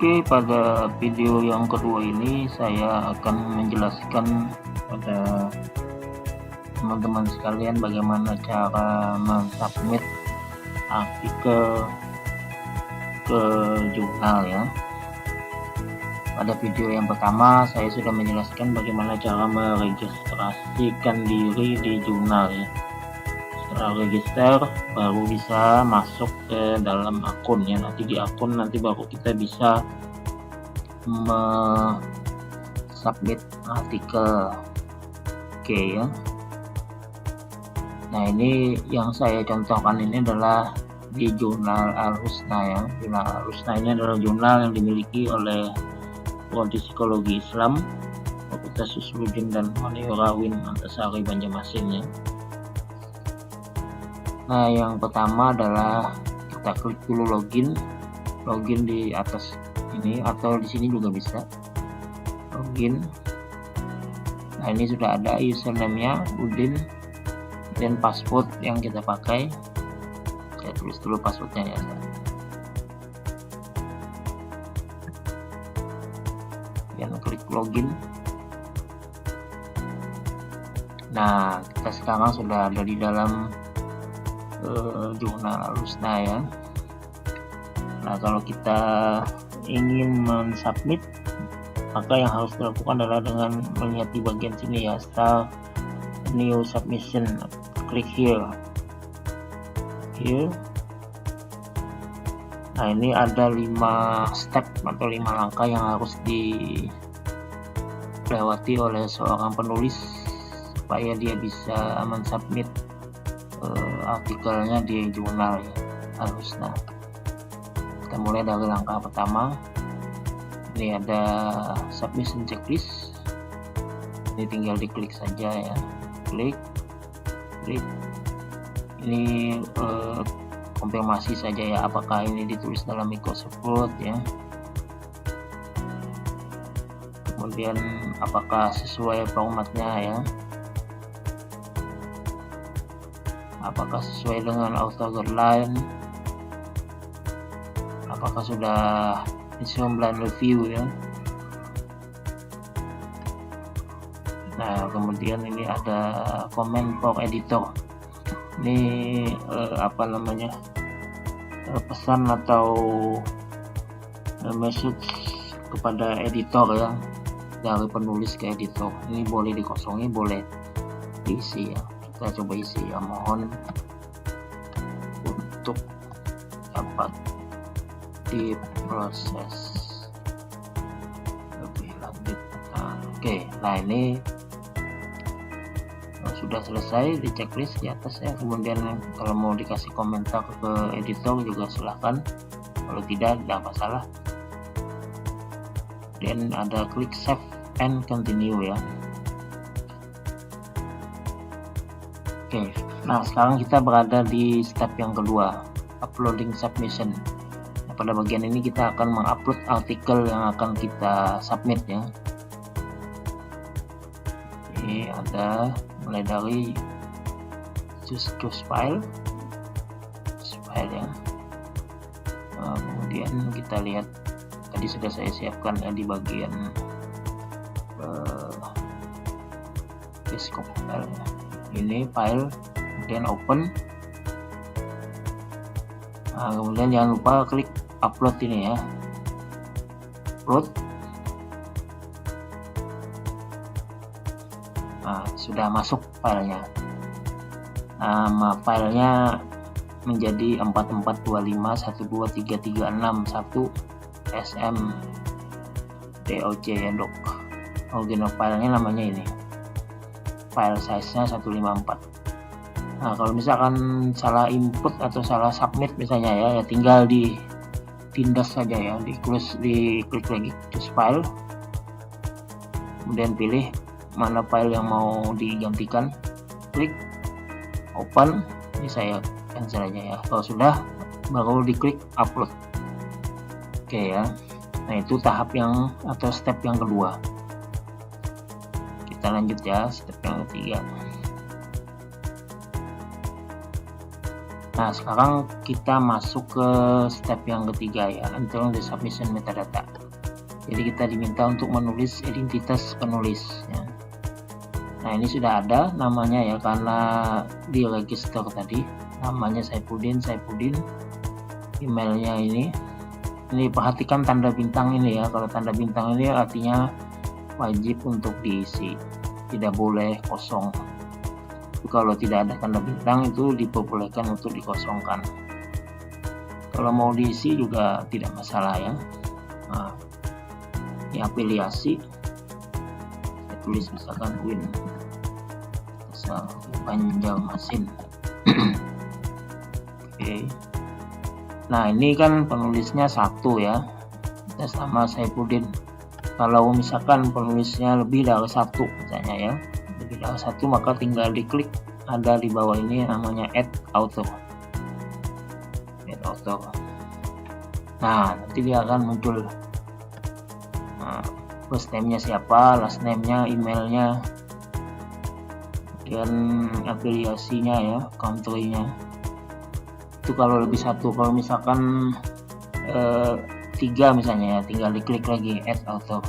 Oke, pada video yang kedua ini saya akan menjelaskan pada teman-teman sekalian bagaimana cara mensubmit artikel ke jurnal ya. Pada video yang pertama saya sudah menjelaskan bagaimana cara meregistrasikan diri di jurnal ya. Setelah register baru bisa masuk ke dalam akun ya. Nanti di akun baru kita bisa submit artikel. Oke ya. Nah, ini yang saya contohkan ini adalah di jurnal Al-Husna ya. Jurnal Al-Husna ini adalah jurnal yang dimiliki oleh Prodi Psikologi Islam Fakultas Usuluddin dan Maniora Win Antasari Banjarmasin ya. Nah, yang pertama adalah kita klik dulu login di atas ini, atau di sini juga bisa login. Nah, ini sudah ada username-nya Udin dan password yang kita pakai. Saya tulis dulu passwordnya ya. Dan klik login. Nah, kita sekarang sudah ada di dalam jurnal Al-Husna ya. Nah, kalau kita ingin mensubmit, maka yang harus dilakukan adalah dengan melihat di bagian sini ya, start new submission, klik here. Nah, ini ada 5 step atau 5 langkah yang harus dilewati oleh seorang penulis supaya dia bisa mensubmit artikelnya di jurnal Al-Husna. Kita mulai dari langkah pertama. Ini ada submission checklist. Ini tinggal diklik saja ya. Klik. Ini konfirmasi saja ya, apakah ini ditulis dalam Microsoft Word ya. Kemudian apakah sesuai formatnya ya. Apakah sesuai dengan author guideline, apakah sudah instrument review ya. Nah, kemudian ini ada comment for editor. Ini pesan atau message kepada editor ya, dari penulis ke editor. Ini boleh dikosongi, boleh diisi ya. Kita coba isi ya, mohon untuk dapat diproses lebih lanjut. Oke, nah ini sudah selesai di checklist di atas ya. Kemudian kalau mau dikasih komentar ke editor juga silahkan, kalau tidak masalah. Dan ada klik save and continue ya. Oke, nah sekarang kita berada di step yang kedua, uploading submission. Nah, pada bagian ini kita akan mengupload artikel yang akan kita submit ya. Ini ada mulai dari choose file ya. Nah, kemudian kita lihat tadi sudah saya siapkan ya di bagian desktop file ya. Ini file, kemudian open. Nah, kemudian jangan lupa klik upload ini ya, upload. Nah, sudah masuk filenya. Nama filenya menjadi 442512336 sm doc ya doc. Original filenya namanya ini. File size-nya 154. Nah, kalau misalkan salah input atau salah submit misalnya ya tinggal ditindas saja ya, diklik lagi choose file, kemudian pilih mana file yang mau digantikan, klik open. Ini saya cancel aja ya. Kalau sudah baru diklik upload. Oke ya. Nah, itu tahap atau step yang kedua. Kita lanjut ya, step yang ketiga. Nah, sekarang kita masuk ke step yang ketiga ya, entering the submission metadata. Jadi kita diminta untuk menulis identitas penulis ya. Nah, ini sudah ada namanya ya, karena di register tadi namanya Saifuddin, emailnya ini perhatikan tanda bintang ini ya. Kalau tanda bintang ini artinya wajib untuk diisi, tidak boleh kosong. Kalau tidak ada tanda bintang itu diperbolehkan untuk dikosongkan. Kalau mau diisi juga tidak masalah ya. Nah, ini afiliasi, saya tulis misalkan Win Banjarmasin. Oke. Nah, ini kan penulisnya satu ya, atas nama Saifuddin. Kalau misalkan penulisnya lebih dari satu misalnya ya, lebih dari satu, maka tinggal diklik ada di bawah ini namanya add author. Nah, nanti dia akan muncul first name-nya siapa, last name-nya, emailnya, dan afiliasinya ya, country-nya. Itu kalau lebih satu. Kalau misalkan 3 misalnya ya, tinggal diklik lagi add author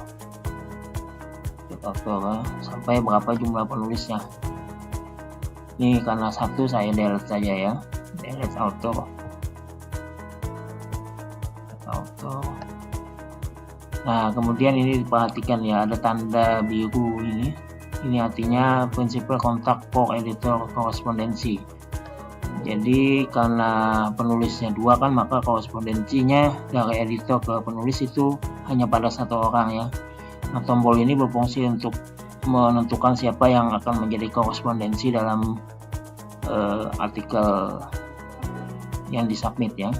ya, sampai berapa jumlah penulisnya. Ini karena satu saya delete saja ya, delete author. Nah, kemudian ini diperhatikan ya, ada tanda biru ini artinya principal contact for editor korespondensi. Jadi karena penulisnya 2 kan, maka korespondensinya dari editor ke penulis itu hanya pada satu orang ya. Nah, tombol ini berfungsi untuk menentukan siapa yang akan menjadi korespondensi dalam artikel yang disubmit ya.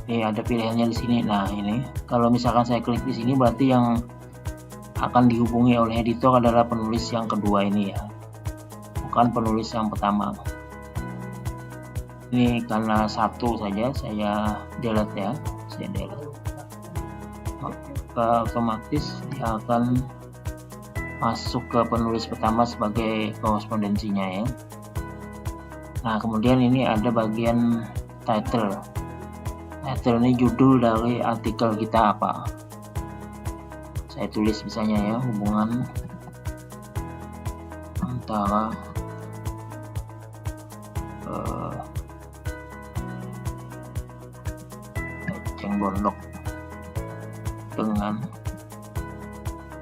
Ini ada pilihannya di sini. Nah, ini kalau misalkan saya klik di sini berarti yang akan dihubungi oleh editor adalah penulis yang kedua ini ya, bukan penulis yang pertama. Ini karena satu saja saya delete ya, maka otomatis dia akan masuk ke penulis pertama sebagai korespondensinya ya. Nah, kemudian ini ada bagian title. Title ini judul dari artikel kita apa. Saya tulis misalnya ya, hubungan antara Eceng Gondok dengan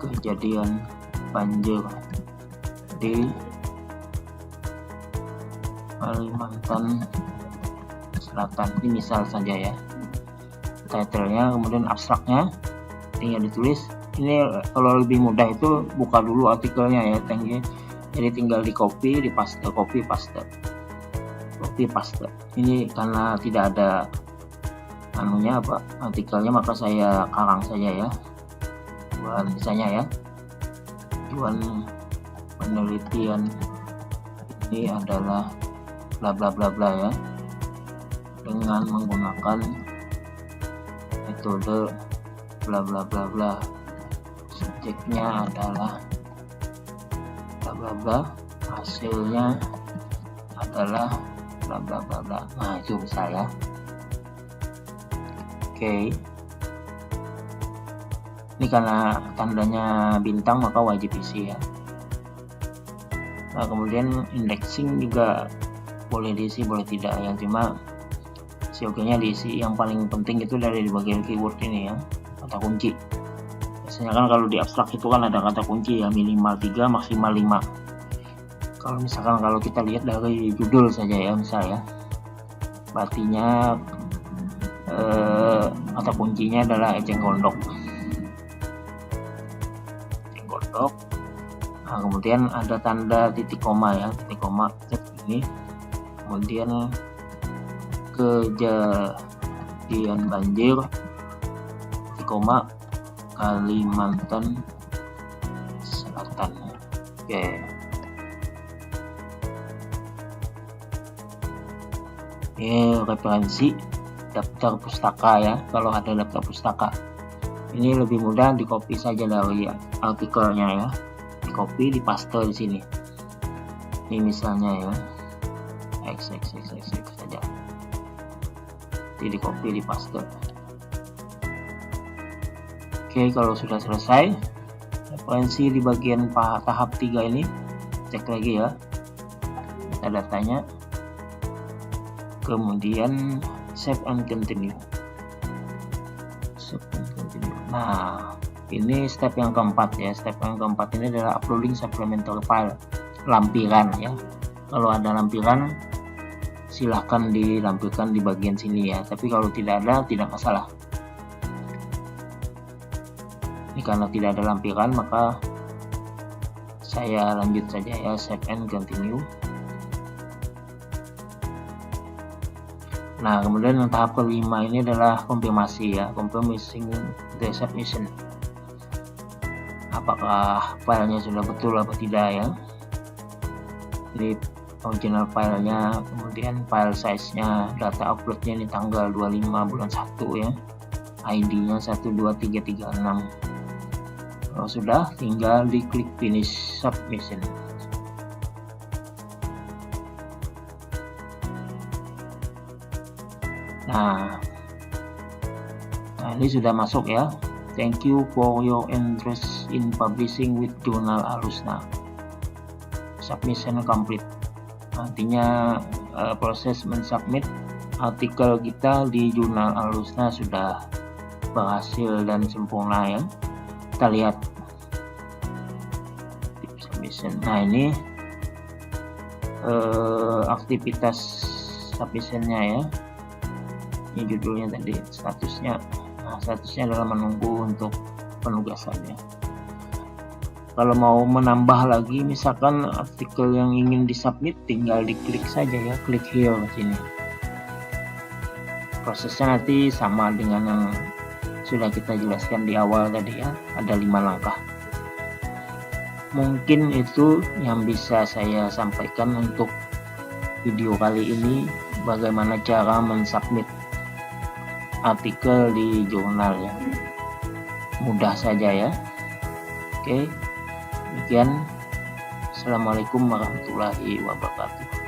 kejadian banjir di Kalimantan Selatan. Ini misal saja ya titlenya, kemudian abstraknya tinggal ditulis. Ini kalau lebih mudah itu buka dulu artikelnya ya, jadi tinggal di copy, di paste, copy paste. Ini karena tidak ada artikelnya, maka saya karang saja ya, buat misalnya ya, tujuan penelitian ini adalah bla bla bla bla ya, dengan menggunakan metode bla bla bla bla, subjeknya adalah bla bla bla, hasilnya adalah bla bla bla bla. Nah, itu bisa ya. Oke. Ini karena tandanya bintang maka wajib isi ya. Nah, kemudian indexing juga boleh diisi, boleh tidak ya, cuma siokinya diisi. Yang paling penting itu dari bagian keyword ini ya, kata kunci. Biasanya kan kalau di abstrak itu kan ada kata kunci ya, minimal 3 maksimal 5. Kalau kita lihat dari judul saja ya, misalnya artinya kata kuncinya adalah Eceng Gondok. Nah, kemudian ada tanda titik koma ya, titik koma ini, kemudian kejadian banjir titik koma Kalimantan Selatan. Oke. Ini referensi daftar pustaka ya. Kalau ada daftar pustaka ini lebih mudah, di copy saja dari artikelnya ya, di copy, di paste di sini. ini misalnya ya, X saja, di copy, di paste. Oke, kalau sudah selesai referensi di bagian tahap 3 ini, cek lagi ya metadata-nya, kemudian save and continue. Nah, ini step yang keempat ya. Step yang keempat ini adalah uploading supplemental file, lampiran ya. Kalau ada lampiran silahkan dilampirkan di bagian sini ya, tapi kalau tidak ada tidak masalah. Ini karena tidak ada lampiran maka saya lanjut saja ya, save and continue. Nah, kemudian yang tahap kelima ini adalah konfirmasi ya, confirming the submission. Apakah filenya sudah betul atau tidak ya. Jadi original filenya, kemudian file size-nya, data upload-nya ini tanggal 25 bulan 1 ya, ID-nya 12336. Kalau sudah, tinggal diklik finish submission. Nah, ini sudah masuk ya. Thank you for your interest in publishing with Jurnal Alusna. Submission complete. Artinya proses mensubmit artikel kita di Jurnal Alusna sudah berhasil dan sempurna ya. Kita lihat submission. Nah, ini aktivitas submissionnya ya. Ini judulnya tadi, statusnya. Nah, statusnya adalah menunggu untuk penugasannya. Kalau mau menambah lagi misalkan artikel yang ingin disubmit, tinggal diklik saja ya, klik here sini. Prosesnya nanti sama dengan yang sudah kita jelaskan di awal tadi ya, ada 5 langkah. Mungkin itu yang bisa saya sampaikan untuk video kali ini, bagaimana cara mensubmit artikel di jurnal ya, mudah saja ya. Oke, demikian. Assalamualaikum warahmatullahi wabarakatuh.